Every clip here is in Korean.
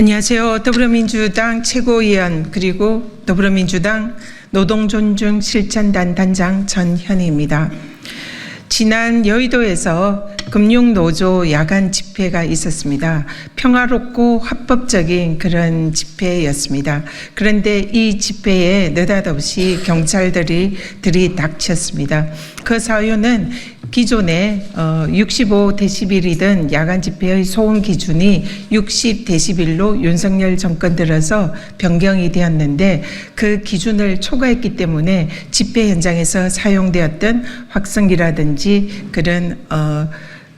안녕하세요. 더불어민주당 최고위원 그리고 더불어민주당 노동존중 실천단 단장 전현희입니다. 지난 여의도에서 금융노조 야간 집회가 있었습니다. 평화롭고 합법적인 그런 집회였습니다. 그런데 이 집회에 느닷없이 경찰들이 들이닥쳤습니다. 그 사유는 기존에 65데시벨이던 야간 집회의 소음 기준이 60데시벨로 윤석열 정권 들어서 변경이 되었는데 그 기준을 초과했기 때문에 집회 현장에서 사용되었던 확성기라든지 그런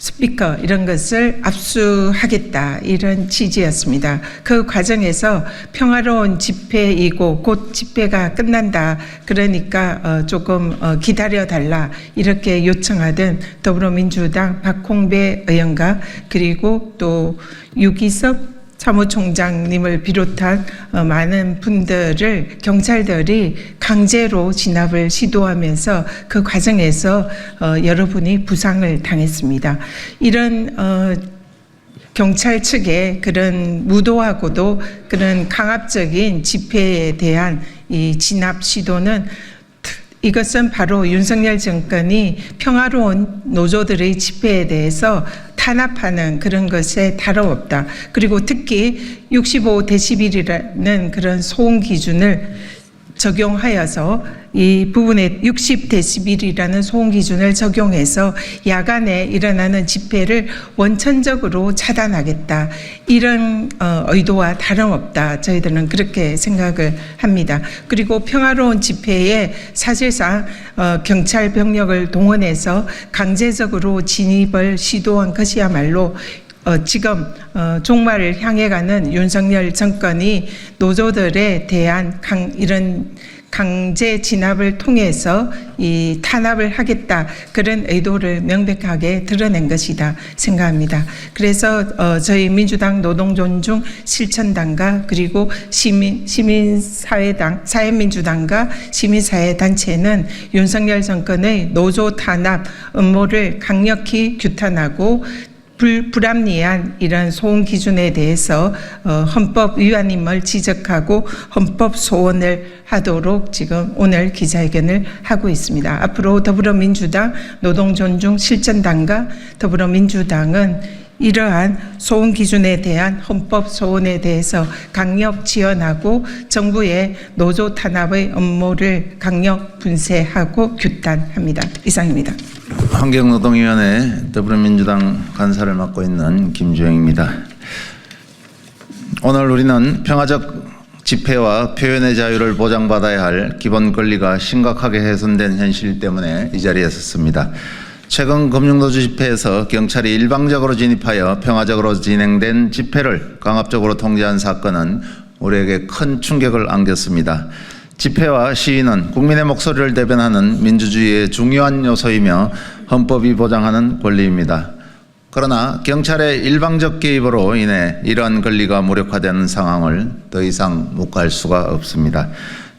스피커 이런 것을 압수하겠다 이런 취지였습니다. 그 과정에서 평화로운 집회이고 곧 집회가 끝난다 그러니까 조금 기다려달라 이렇게 요청하던 더불어민주당 박홍배 의원과 그리고 또 유기섭 사무총장님을 비롯한 많은 분들을 경찰들이 강제로 진압을 시도하면서 그 과정에서 여러분이 부상을 당했습니다. 이런 경찰 측의 그런 무도하고도 그런 강압적인 집회에 대한 이 진압 시도는 이것은 바로 윤석열 정권이 평화로운 노조들의 집회에 대해서 탄압하는 그런 것에 다름없다. 그리고 특히 65데시벨이라는 그런 소음 기준을 적용하여서 이 부분에 60데시벨이라는 소음 기준을 적용해서 야간에 일어나는 집회를 원천적으로 차단하겠다. 이런 의도와 다름없다. 저희들은 그렇게 생각을 합니다. 그리고 평화로운 집회에 사실상 경찰 병력을 동원해서 강제적으로 진입을 시도한 것이야말로 지금 종말을 향해 가는 윤석열 정권이 노조들에 대한 이런 강제 진압을 통해서 이 탄압을 하겠다 그런 의도를 명백하게 드러낸 것이다 생각합니다. 그래서 저희 민주당 노동존중 실천단과 그리고 시민사회당 사회민주당과 시민사회단체는 윤석열 정권의 노조 탄압 음모를 강력히 규탄하고 불합리한 이런 소음 기준에 대해서 헌법 위반임을 지적하고 헌법 소원을 하도록 지금 오늘 기자회견을 하고 있습니다. 앞으로 더불어민주당 노동존중 실천단과 더불어민주당은 이러한 소음 기준에 대한 헌법 소원에 대해서 강력 지원하고 정부의 노조 탄압의 음모를 강력 분쇄하고 규탄합니다. 이상입니다. 환경노동위원회 더불어민주당 간사를 맡고 있는 김주영입니다. 오늘 우리는 평화적 집회와 표현의 자유를 보장받아야 할 기본 권리가 심각하게 훼손된 현실 때문에 이 자리에 섰습니다. 최근 금융노조 집회에서 경찰이 일방적으로 진입하여 평화적으로 진행된 집회를 강압적으로 통제한 사건은 우리에게 큰 충격을 안겼습니다. 집회와 시위는 국민의 목소리를 대변하는 민주주의의 중요한 요소이며 헌법이 보장하는 권리입니다. 그러나 경찰의 일방적 개입으로 인해 이러한 권리가 무력화되는 상황을 더 이상 묵과할 수가 없습니다.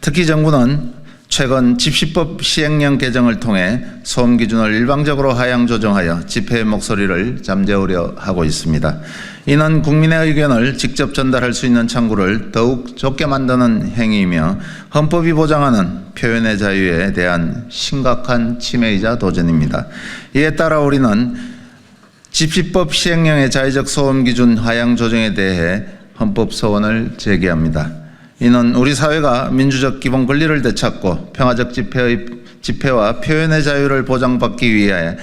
특히 정부는 최근 집시법 시행령 개정을 통해 소음 기준을 일방적으로 하향 조정하여 집회의 목소리를 잠재우려 하고 있습니다. 이는 국민의 의견을 직접 전달할 수 있는 창구를 더욱 좁게 만드는 행위이며 헌법이 보장하는 표현의 자유에 대한 심각한 침해이자 도전입니다. 이에 따라 우리는 집시법 시행령의 자의적 소음 기준 하향 조정에 대해 헌법 소원을 제기합니다. 이는 우리 사회가 민주적 기본 권리를 되찾고 평화적 집회와 표현의 자유를 보장받기 위해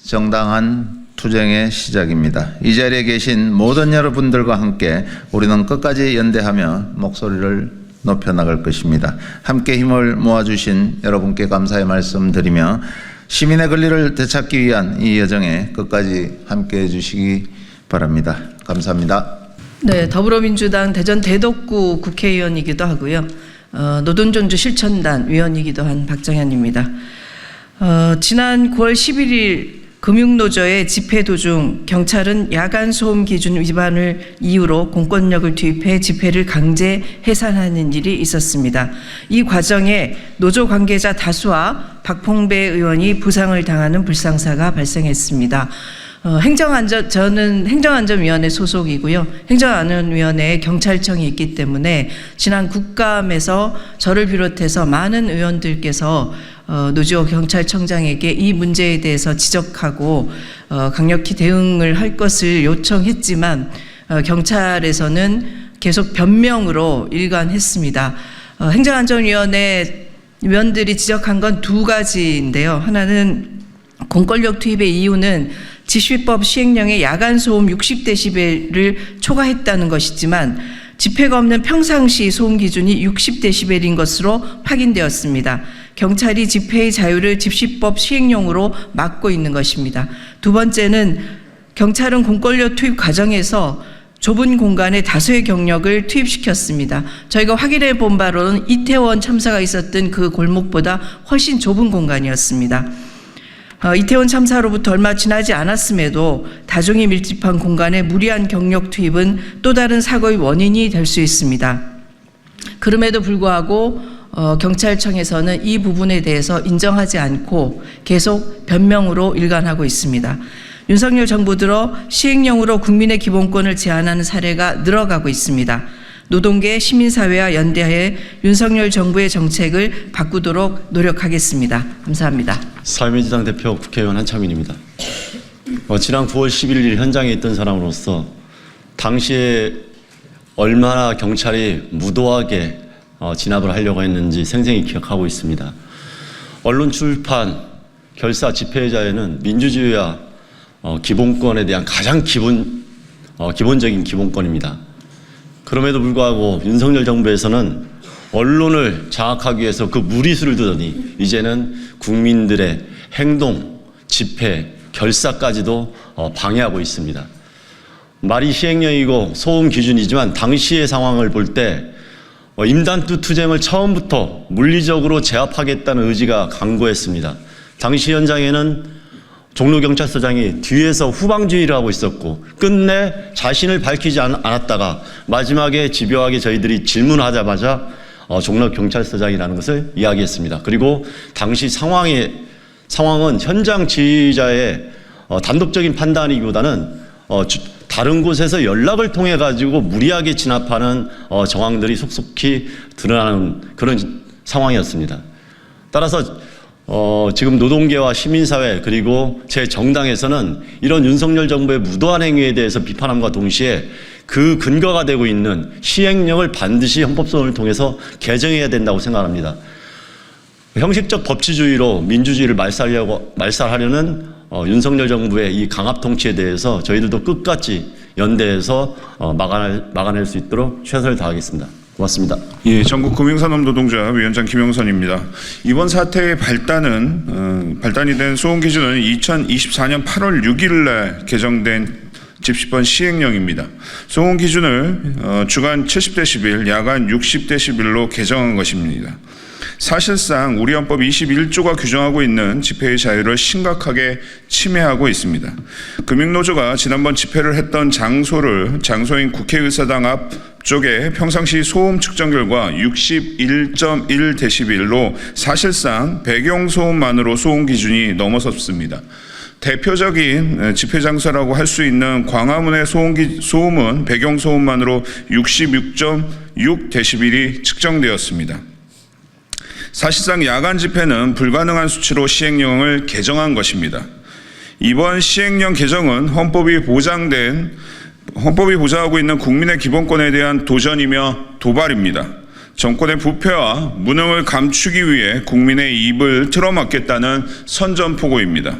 정당한 투쟁의 시작입니다. 이 자리에 계신 모든 여러분들과 함께 우리는 끝까지 연대하며 목소리를 높여나갈 것입니다. 함께 힘을 모아주신 여러분께 감사의 말씀드리며 시민의 권리를 되찾기 위한 이 여정에 끝까지 함께해 주시기 바랍니다. 감사합니다. 네, 더불어민주당 대전 대덕구 국회의원이기도 하고요. 노동존중 실천단 위원이기도 한 박정현입니다. 지난 9월 11일 금융노조의 집회 도중 경찰은 야간 소음 기준 위반을 이유로 공권력을 투입해 집회를 강제 해산하는 일이 있었습니다. 이 과정에 노조 관계자 다수와 박홍배 의원이 부상을 당하는 불상사가 발생했습니다. 저는 행정안전위원회 소속이고요. 행정안전위원회에 경찰청이 있기 때문에 지난 국감에서 저를 비롯해서 많은 의원들께서 노지호 경찰청장에게 이 문제에 대해서 지적하고 강력히 대응을 할 것을 요청했지만 경찰에서는 계속 변명으로 일관했습니다. 행정안전위원회 위원들이 지적한 건 두 가지인데요. 하나는 공권력 투입의 이유는 집시법 시행령의 야간 소음 60dB를 초과했다는 것이지만 집회가 없는 평상시 소음 기준이 60dB인 것으로 확인되었습니다. 경찰이 집회의 자유를 집시법 시행령으로 막고 있는 것입니다. 두 번째는 경찰은 공권력 투입 과정에서 좁은 공간에 다수의 경력을 투입시켰습니다. 저희가 확인해 본 바로는 이태원 참사가 있었던 그 골목보다 훨씬 좁은 공간이었습니다. 이태원 참사로부터 얼마 지나지 않았음에도 다중이 밀집한 공간에 무리한 경력 투입은 또 다른 사고의 원인이 될 수 있습니다. 그럼에도 불구하고 경찰청에서는 이 부분에 대해서 인정하지 않고 계속 변명으로 일관하고 있습니다. 윤석열 정부 들어 시행령으로 국민의 기본권을 제한하는 사례가 늘어가고 있습니다. 노동계, 시민사회와 연대하에 윤석열 정부의 정책을 바꾸도록 노력하겠습니다. 감사합니다. 사회민주당 대표 국회의원 한창민입니다. 지난 9월 11일 현장에 있던 사람으로서 당시에 얼마나 경찰이 무도하게 진압을 하려고 했는지 생생히 기억하고 있습니다. 언론, 출판, 결사, 집회의 자유는 민주주의와 기본권에 대한 가장 기본적인 기본권입니다. 그럼에도 불구하고 윤석열 정부에서는 언론을 장악하기 위해서 그 무리수를 두더니 이제는 국민들의 행동, 집회, 결사까지도 방해하고 있습니다. 말이 시행령이고 소음 기준이지만 당시의 상황을 볼 때 임단투 투쟁을 처음부터 물리적으로 제압하겠다는 의지가 강고했습니다. 당시 현장에는 종로경찰서장이 뒤에서 후방주의를 하고 있었고 끝내 자신을 밝히지 않았다가 마지막에 집요하게 저희들이 질문하자마자 종로경찰서장이라는 것을 이야기했습니다. 그리고 당시 상황은 현장 지휘자의 단독적인 판단이기보다는 다른 곳에서 연락을 통해 가지고 무리하게 진압하는 정황들이 속속히 드러나는 그런 상황이었습니다. 따라서 지금 노동계와 시민사회 그리고 제 정당에서는 이런 윤석열 정부의 무도한 행위에 대해서 비판함과 동시에 그 근거가 되고 있는 시행령을 반드시 헌법소원을 통해서 개정해야 된다고 생각합니다. 형식적 법치주의로 민주주의를 말살하려는 윤석열 정부의 이 강압 통치에 대해서 저희들도 끝까지 연대해서 막아낼 수 있도록 최선을 다하겠습니다. 고맙습니다. 예, 전국금융산업노동조합 위원장 김영선입니다. 이번 사태의 발단이 된 소음 기준은 2024년 8월 6일 날 개정된 집시법 시행령입니다. 소음 기준을 주간 70dB, 야간 60dB로 개정한 것입니다. 사실상 우리 헌법 21조가 규정하고 있는 집회의 자유를 심각하게 침해하고 있습니다. 금융노조가 지난번 집회를 했던 장소인 국회의사당 앞 쪽에 평상시 소음 측정 결과 61.1dB로 사실상 배경소음만으로 소음 기준이 넘어섰습니다. 대표적인 집회 장소라고 할 수 있는 광화문의 소음은 배경소음만으로 66.6dB이 측정되었습니다. 사실상 야간 집회는 불가능한 수치로 시행령을 개정한 것입니다. 이번 시행령 개정은 헌법이 보장하고 있는 국민의 기본권에 대한 도전이며 도발입니다. 정권의 부패와 무능을 감추기 위해 국민의 입을 틀어막겠다는 선전포고입니다.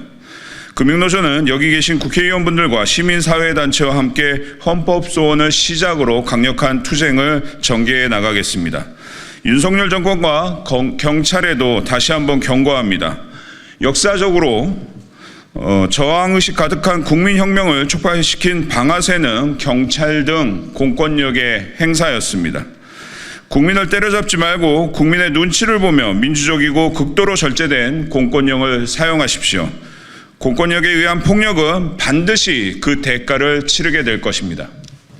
금융노조는 여기 계신 국회의원분들과 시민사회단체와 함께 헌법소원을 시작으로 강력한 투쟁을 전개해 나가겠습니다. 윤석열 정권과 경찰에도 다시 한번 경고합니다. 역사적으로 저항의식 가득한 국민혁명을 촉발시킨 방아쇠는 경찰 등 공권력의 행사였습니다. 국민을 때려잡지 말고 국민의 눈치를 보며 민주적이고 극도로 절제된 공권력을 사용하십시오. 공권력에 의한 폭력은 반드시 그 대가를 치르게 될 것입니다.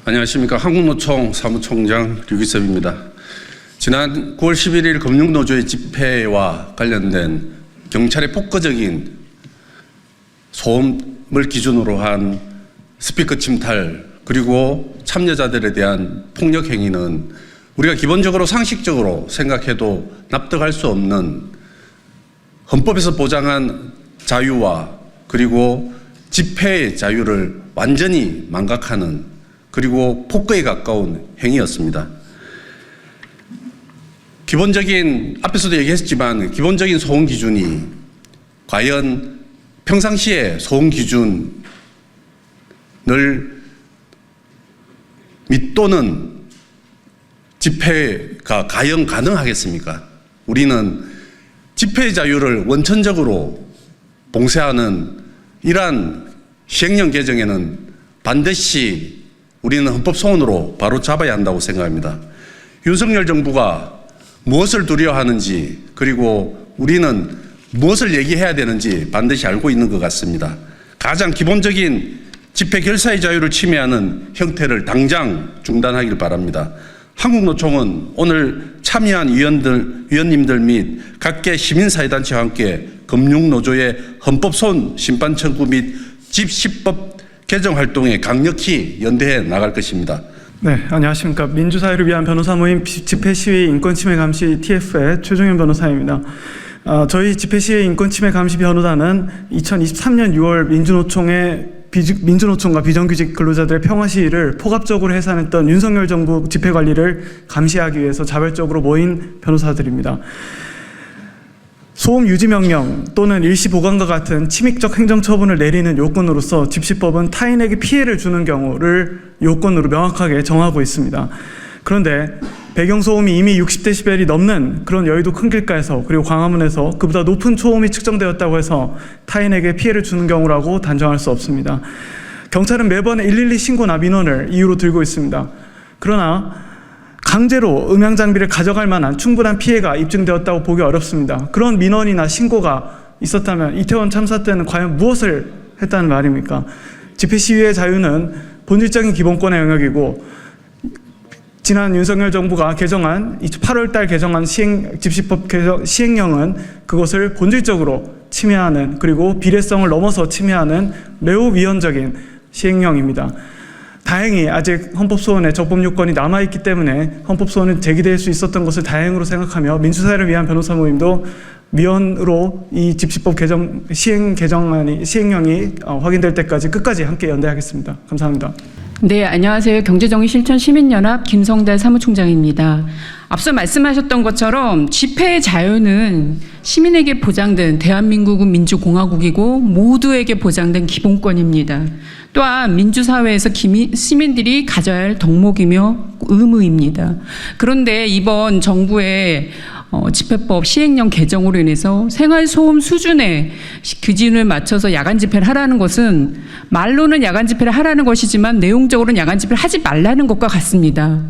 안녕하십니까. 한국노총 사무총장 류기섭입니다. 지난 9월 11일 금융노조의 집회와 관련된 경찰의 폭거적인 소음 기준으로 한 스피커 침탈 그리고 참여자들에 대한 폭력 행위는 우리가 기본적으로 상식적으로 생각해도 납득할 수 없는 헌법에서 보장한 자유와 그리고 집회의 자유를 완전히 망각하는 그리고 폭거에 가까운 행위였습니다. 기본적인 앞에서도 얘기했지만 기본적인 소음 기준이 과연 평상시에 소음 기준을 밑도는 집회가 과연 가능하겠습니까? 우리는 집회의 자유를 원천적으로 봉쇄하는 이러한 시행령 개정에는 반드시 우리는 헌법 소원으로 바로 잡아야 한다고 생각합니다. 윤석열 정부가 무엇을 두려워하는지 그리고 우리는 무엇을 얘기해야 되는지 반드시 알고 있는 것 같습니다. 가장 기본적인 집회 결사의 자유를 침해하는 형태를 당장 중단하길 바랍니다. 한국노총은 오늘 참여한 위원님들 및 각계 시민사회단체와 함께 금융노조의 헌법소원 심판 청구 및 집10법 개정 활동에 강력히 연대해 나갈 것입니다. 네, 안녕하십니까. 민주사회를 위한 변호사 모임 집회시위 인권침해 감시 TF의 최종현 변호사입니다. 저희 집회시위 인권침해 감시 변호단은 2023년 6월 민주노총과 비정규직 근로자들의 평화시위를 포괄적으로 해산했던 윤석열 정부 집회관리를 감시하기 위해서 자발적으로 모인 변호사들입니다. 소음 유지 명령 또는 일시 보관과 같은 침입적 행정처분을 내리는 요건으로서 집시법은 타인에게 피해를 주는 경우를 요건으로 명확하게 정하고 있습니다. 그런데 배경소음이 이미 60dB이 넘는 그런 여의도 큰 길가에서 그리고 광화문에서 그보다 높은 초음이 측정되었다고 해서 타인에게 피해를 주는 경우라고 단정할 수 없습니다. 경찰은 매번 112 신고나 민원을 이유로 들고 있습니다. 그러나 강제로 음향 장비를 가져갈 만한 충분한 피해가 입증되었다고 보기 어렵습니다. 그런 민원이나 신고가 있었다면 이태원 참사 때는 과연 무엇을 했다는 말입니까? 집회 시위의 자유는 본질적인 기본권의 영역이고 지난 윤석열 정부가 개정한 8월 달 개정한 집시법 시행령은 그것을 본질적으로 침해하는 그리고 비례성을 넘어서 침해하는 매우 위헌적인 시행령입니다. 다행히 아직 헌법소원에 적법 요건이 남아있기 때문에 헌법소원은 제기될 수 있었던 것을 다행으로 생각하며 민주사회를 위한 변호사 모임도 위헌으로 이 집시법 시행령이 확인될 때까지 끝까지 함께 연대하겠습니다. 감사합니다. 네, 안녕하세요. 경제정의실천시민연합 김성달 사무총장입니다. 앞서 말씀하셨던 것처럼 집회의 자유는 시민에게 보장된 대한민국은 민주공화국이고 모두에게 보장된 기본권입니다. 또한 민주사회에서 시민들이 가져야 할 덕목이며 의무입니다. 그런데 이번 정부의 집회법 시행령 개정으로 인해서 생활소음 수준의 기준을 맞춰서 야간 집회를 하라는 것은 말로는 야간 집회를 하라는 것이지만 내용적으로는 야간 집회를 하지 말라는 것과 같습니다.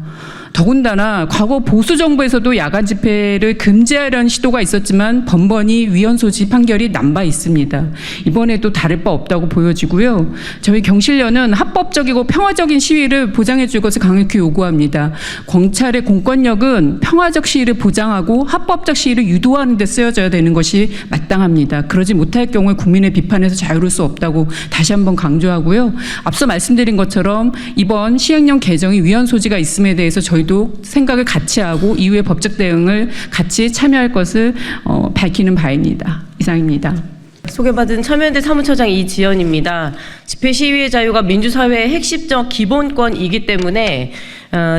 더군다나 과거 보수 정부에서도 야간 집회를 금지하려는 시도가 있었지만 번번이 위헌 소지 판결이 난 바 있습니다. 이번에도 다를 바 없다고 보여지고요. 저희 경실련은 합법적이고 평화적인 시위를 보장해 줄 것을 강력히 요구합니다. 경찰의 공권력은 평화적 시위를 보장하고 합법적 시위를 유도하는 데 쓰여져야 되는 것이 마땅합니다. 그러지 못할 경우에 국민의 비판에서 자유로울 수 없다고 다시 한번 강조하고요. 앞서 말씀드린 것처럼 이번 시행령 개정이 위헌 소지가 있음에 대해서 저희도 생각을 같이 하고 이후에 법적 대응을 같이 참여할 것을 밝히는 바입니다. 이상입니다. 소개받은 참여연대 사무처장 이지연입니다. 집회 시위의 자유가 민주사회의 핵심적 기본권이기 때문에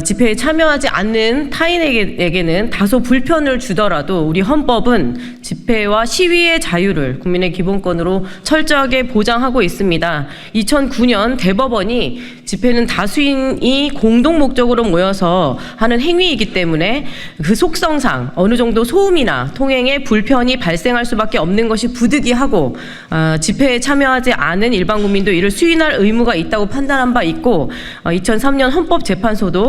집회에 참여하지 않는 타인에게는 다소 불편을 주더라도 우리 헌법은 집회와 시위의 자유를 국민의 기본권으로 철저하게 보장하고 있습니다. 2009년 대법원이 집회는 다수인이 공동 목적으로 모여서 하는 행위이기 때문에 그 속성상 어느 정도 소음이나 통행에 불편이 발생할 수밖에 없는 것이 부득이하고 집회에 참여하지 않은 일반 국민도 이를 수인할 의무가 있다고 판단한 바 있고 2003년 헌법재판소도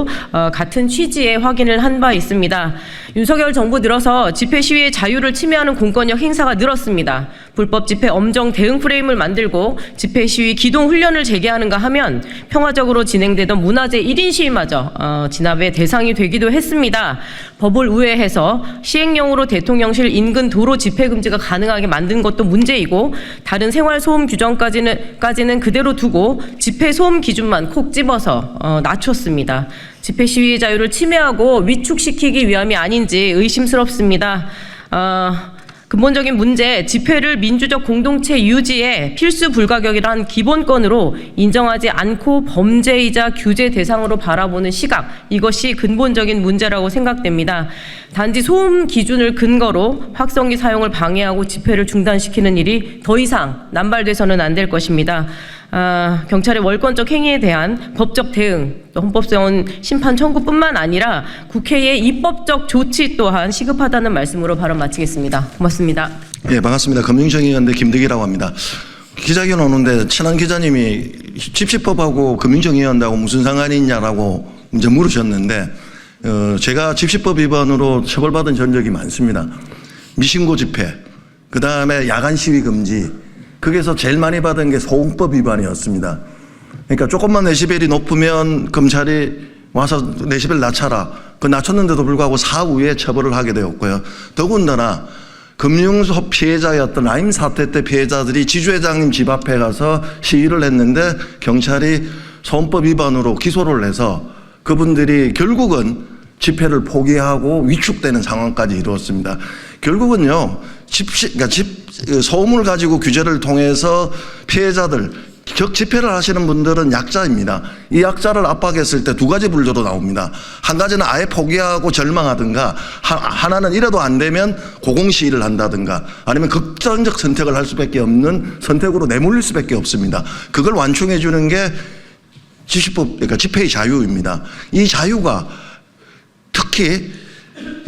같은 취지의 확인을 한 바 있습니다. 윤석열 정부 들어서 집회 시위의 자유를 침해하는 공권력 행사가 늘었습니다. 불법 집회 엄정 대응 프레임을 만들고 집회 시위 기동 훈련을 재개하는가 하면 평화적으로 진행되던 문화재 1인 시위마저 진압의 대상이 되기도 했습니다. 법을 우회해서 시행령으로 대통령실 인근 도로 집회 금지가 가능하게 만든 것도 문제이고 다른 생활 소음 규정까지는 그대로 두고 집회 소음 기준만 콕 집어서 낮췄습니다. 집회 시위의 자유를 침해하고 위축시키기 위함이 아닌지 의심스럽습니다. 근본적인 문제, 집회를 민주적 공동체 유지에 필수 불가격이란 기본권으로 인정하지 않고 범죄이자 규제 대상으로 바라보는 시각, 이것이 근본적인 문제라고 생각됩니다. 단지 소음 기준을 근거로 확성기 사용을 방해하고 집회를 중단시키는 일이 더 이상 남발돼서는 안 될 것입니다. 경찰의 월권적 행위에 대한 법적 대응, 또 헌법소원 심판 청구뿐만 아니라 국회의 입법적 조치 또한 시급하다는 말씀으로 발언 마치겠습니다. 고맙습니다. 예, 반갑습니다. 금융정의연대 김득이라고 합니다. 기자회견 오는데 친한 기자님이 집시법하고 금융정의연대하고 무슨 상관이 있냐라고 이제 물으셨는데 제가 집시법 위반으로 처벌받은 전적이 많습니다. 미신고 집회, 그 다음에 야간 시위 금지, 거기서 제일 많이 받은 게 소음법 위반이었습니다. 그러니까 조금만 데시벨이 높으면 검찰이 와서 데시벨 낮춰라. 그 낮췄는데도 불구하고 사후에 처벌을 하게 되었고요. 더군다나 금융소 피해자였던 라임 사태 때 피해자들이 지주회장님 집 앞에 가서 시위를 했는데 경찰이 소음법 위반으로 기소를 해서 그분들이 결국은 집회를 포기하고 위축되는 상황까지 이루었습니다. 결국은요, 소음을 가지고 규제를 통해서 피해자들, 집회를 하시는 분들은 약자입니다. 이 약자를 압박했을 때 두 가지 분류로 나옵니다. 한 가지는 아예 포기하고 절망하든가, 하나는 이래도 안 되면 고공시위를 한다든가, 아니면 극단적 선택을 할 수밖에 없는 선택으로 내몰릴 수밖에 없습니다. 그걸 완충해 주는 게 집시법, 그러니까 집회의 자유입니다. 이 자유가 특히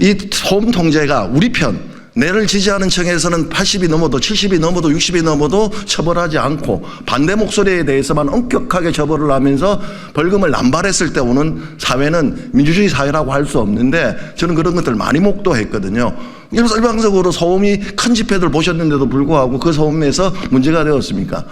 이 소음 통제가 우리 편, 내를 지지하는 층에서는 80이 넘어도 70이 넘어도 60이 넘어도 처벌하지 않고 반대 목소리에 대해서만 엄격하게 처벌을 하면서 벌금을 남발했을 때 오는 사회는 민주주의 사회라고 할 수 없는데 저는 그런 것들 많이 목도했거든요. 일방적으로 소음이 큰 집회들 보셨는데도 불구하고 그 소음에서 문제가 되었습니까?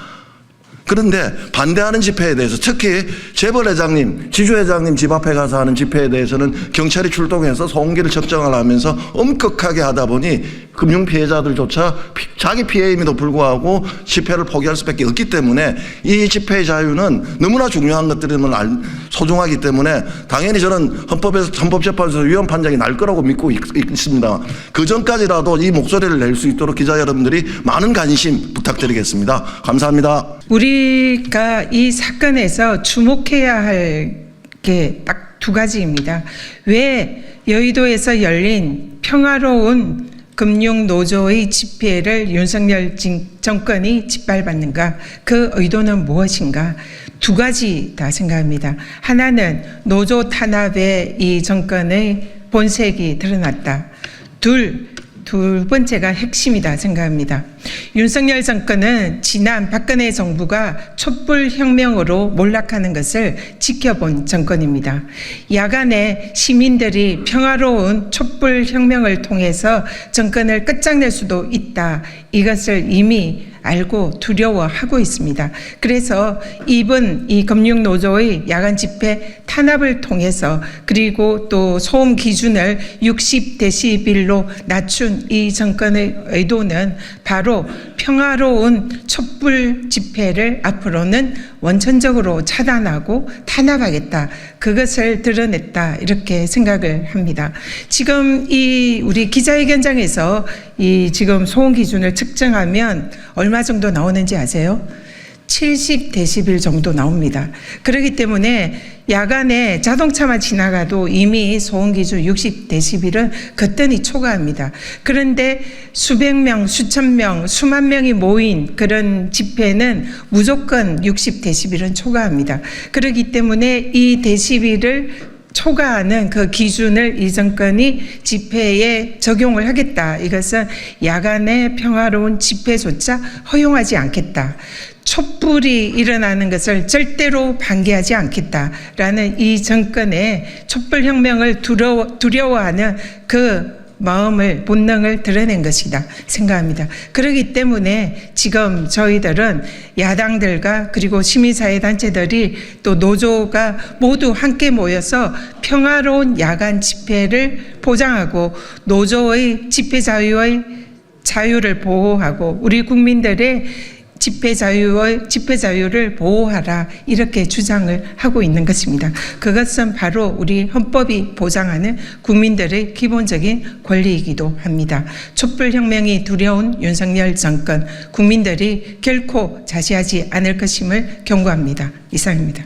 그런데 반대하는 집회에 대해서 특히 재벌회장님, 지주회장님 집 앞에 가서 하는 집회에 대해서는 경찰이 출동해서 소음기를 측정을 하면서 엄격하게 하다 보니 금융피해자들조차 자기 피해임에도 불구하고 집회를 포기할 수밖에 없기 때문에 이 집회의 자유는 너무나 중요한 것들임을 소중하기 때문에 당연히 저는 헌법재판소에서 위헌 판정이 날 거라고 믿고 있습니다. 그 전까지라도 이 목소리를 낼 수 있도록 기자 여러분들이 많은 관심 부탁드리겠습니다. 감사합니다. 우리가 이 사건에서 주목해야 할 게 딱 두 가지입니다. 왜 여의도에서 열린 평화로운 금융노조의 집회를 윤석열 정권이 짓밟았는가? 그 의도는 무엇인가? 두 가지다 생각합니다. 하나는 노조 탄압에 이 정권의 본색이 드러났다. 두 번째가 핵심이다 생각합니다. 윤석열 정권은 지난 박근혜 정부가 촛불혁명으로 몰락하는 것을 지켜본 정권입니다. 야간에 시민들이 평화로운 촛불혁명을 통해서 정권을 끝장낼 수도 있다. 이것을 이미 알고 두려워하고 있습니다. 그래서 이번 이 금융노조의 야간 집회 탄압을 통해서 그리고 또 소음 기준을 60데시벨로 낮춘 이 정권의 의도는 바로 평화로운 촛불 집회를 앞으로는 원천적으로 차단하고 탄압하겠다. 그것을 드러냈다. 이렇게 생각을 합니다. 지금 이 우리 기자회견장에서 이 지금 소음 기준을 측정하면 얼마 정도 나오는지 아세요? 70데시벨 정도 나옵니다. 그렇기 때문에 야간에 자동차만 지나가도 이미 소음 기준 60데시벨은 거뜬히 초과합니다. 그런데 수백 명, 수천 명, 수만 명이 모인 그런 집회는 무조건 60데시벨은 초과합니다. 그렇기 때문에 이 데시벨을 초과하는 그 기준을 이 정권이 집회에 적용을 하겠다. 이것은 야간의 평화로운 집회조차 허용하지 않겠다. 촛불이 일어나는 것을 절대로 반기하지 않겠다라는 이 정권의 촛불혁명을 두려워하는 그 마음을 본능을 드러낸 것이다 생각합니다. 그렇기 때문에 지금 저희들은 야당들과 그리고 시민사회단체들이 또 노조가 모두 함께 모여서 평화로운 야간 집회를 보장하고 노조의 집회 자유를 보호하고 우리 국민들의 집회 자유를 보호하라 이렇게 주장을 하고 있는 것입니다. 그것은 바로 우리 헌법이 보장하는 국민들의 기본적인 권리이기도 합니다. 촛불혁명이 두려운 윤석열 정권, 국민들이 결코 자시하지 않을 것임을 경고합니다. 이상입니다.